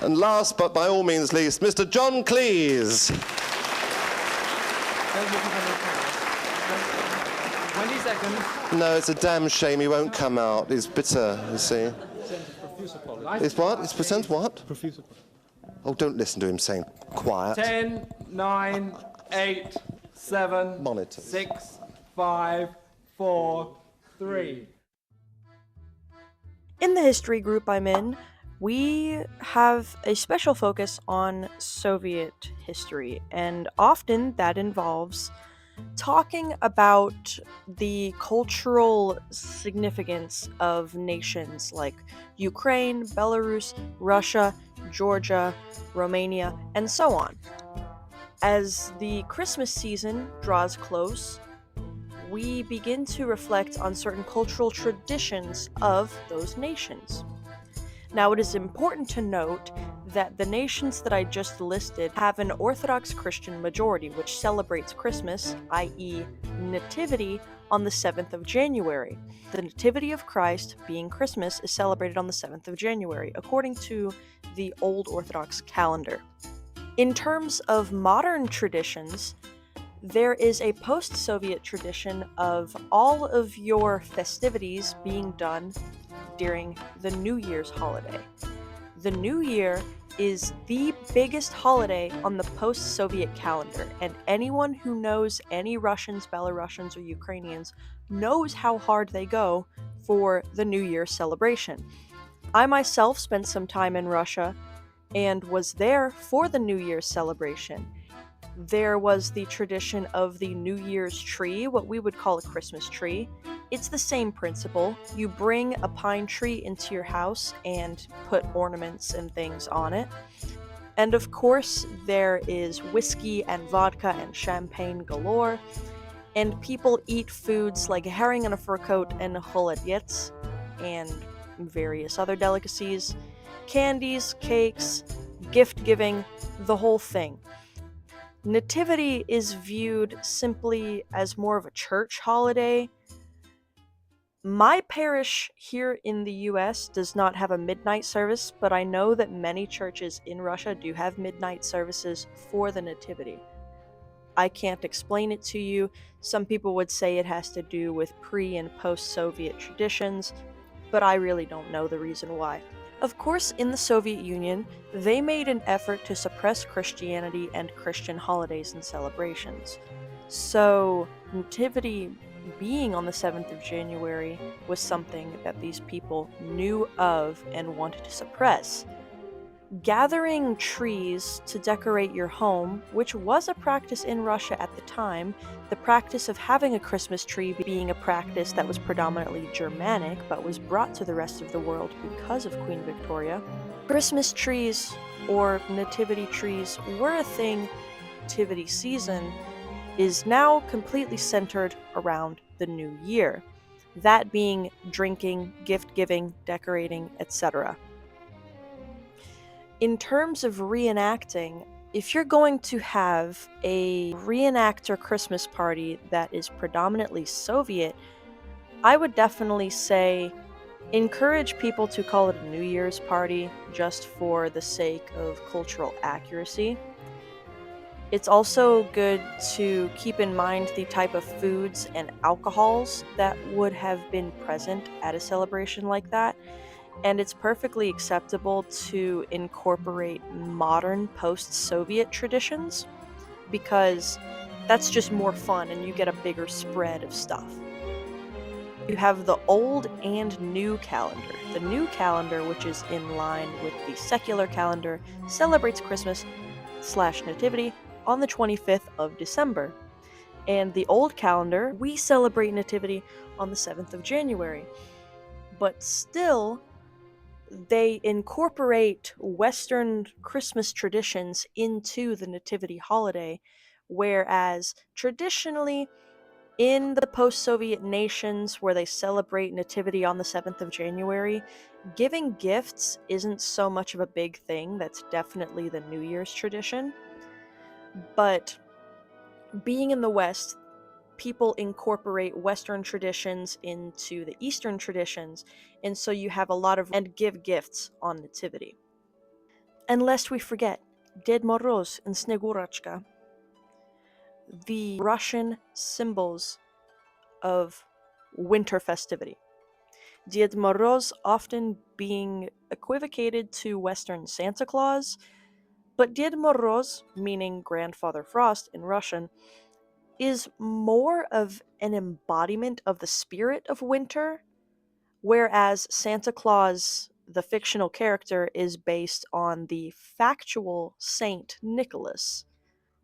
And last, but by all means least, Mr. John Cleese. 20 seconds. No, it's a damn shame he won't come out. He's bitter, you see. It's what? It's present what? Oh, don't listen to him saying quiet. 10, 9, 8, 7, Monitors. 6, 5, 4, 3. In the history group I'm in, we have a special focus on Soviet history, and often that involves talking about the cultural significance of nations like Ukraine, Belarus, Russia, Georgia, Romania, and so on. As the Christmas season draws close, we begin to reflect on certain cultural traditions of those nations. Now, it is important to note that the nations that I just listed have an Orthodox Christian majority, which celebrates Christmas, i.e., Nativity, on the 7th of January. The Nativity of Christ, being Christmas, is celebrated on the 7th of January, according to the Old Orthodox calendar. In terms of modern traditions, there is a post-Soviet tradition of all of your festivities being done during the New Year's holiday. The New Year is the biggest holiday on the post-Soviet calendar, and anyone who knows any Russians, Belarusians, or Ukrainians knows how hard they go for the New Year celebration. I myself spent some time in Russia and was there for the New Year's celebration. There was the tradition of the New Year's tree, what we would call a Christmas tree. It's the same principle. You bring a pine tree into your house and put ornaments and things on it. And of course, there is whiskey and vodka and champagne galore. And people eat foods like herring in a fur coat and holodets and various other delicacies, candies, cakes, gift giving, the whole thing. Nativity is viewed simply as more of a church holiday. My parish here in the US does not have a midnight service, but I know that many churches in Russia do have midnight services for the Nativity. I can't explain it to you. Some people would say it has to do with pre- and post-Soviet traditions, but I really don't know the reason why. Of course, in the Soviet Union, they made an effort to suppress Christianity and Christian holidays and celebrations. So, Nativity being on the 7th of January was something that these people knew of and wanted to suppress. Gathering trees to decorate your home, which was a practice in Russia at the time, the practice of having a Christmas tree being a practice that was predominantly Germanic but was brought to the rest of the world because of Queen Victoria. Christmas trees or nativity trees were a thing. Nativity season is now completely centered around the new year, that being drinking, gift giving, decorating, etc. In terms of reenacting, if you're going to have a reenactor Christmas party that is predominantly Soviet, I would definitely say encourage people to call it a New Year's party just for the sake of cultural accuracy. It's also good to keep in mind the type of foods and alcohols that would have been present at a celebration like that. And it's perfectly acceptable to incorporate modern post-Soviet traditions because that's just more fun and you get a bigger spread of stuff. You have the old and new calendar. The new calendar, which is in line with the secular calendar, celebrates Christmas/Nativity on the 25th of December. And the old calendar, we celebrate Nativity on the 7th of January. But still, they incorporate Western Christmas traditions into the Nativity holiday, whereas traditionally in the post-Soviet nations where they celebrate Nativity on the 7th of January, giving gifts isn't so much of a big thing. That's definitely the New Year's tradition. But being in the West, people incorporate Western traditions into the Eastern traditions, and so you have a lot of and give gifts on Nativity. And lest we forget, Ded Moroz and Snegurachka, the Russian symbols of winter festivity. Ded Moroz often being equivocated to Western Santa Claus, but Ded Moroz, meaning Grandfather Frost in Russian, is more of an embodiment of the spirit of winter, whereas Santa Claus, the fictional character, is based on the factual Saint Nicholas.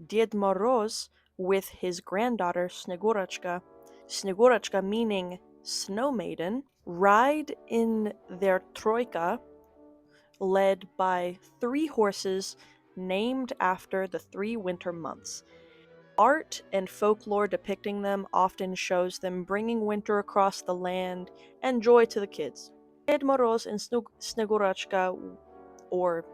Ded Moroz, with his granddaughter Snegurachka, Snegurachka meaning snow maiden, ride in their troika, led by 3 horses named after the 3 winter months. Art and folklore depicting them often shows them bringing winter across the land and joy to the kids. Ded Moroz and Snegurachka, or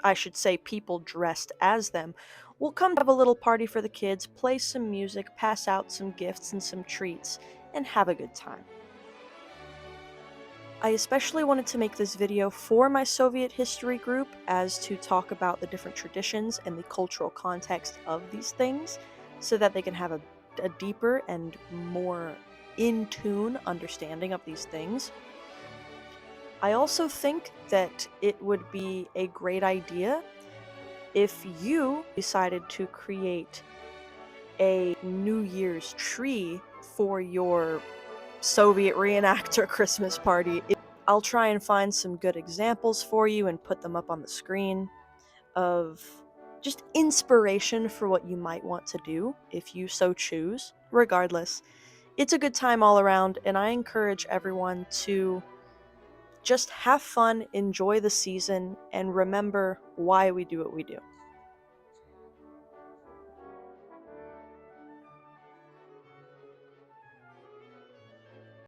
I should say people dressed as them, will come to have a little party for the kids, play some music, pass out some gifts and some treats, and have a good time. I especially wanted to make this video for my Soviet history group as to talk about the different traditions and the cultural context of these things so that they can have a deeper and more in tune understanding of these things. I also think that it would be a great idea if you decided to create a New Year's tree for your Soviet reenactor Christmas party. I'll try and find some good examples for you and put them up on the screen of just inspiration for what you might want to do if you so choose. Regardless, it's a good time all around, and I encourage everyone to just have fun, enjoy the season, and remember why we do what we do.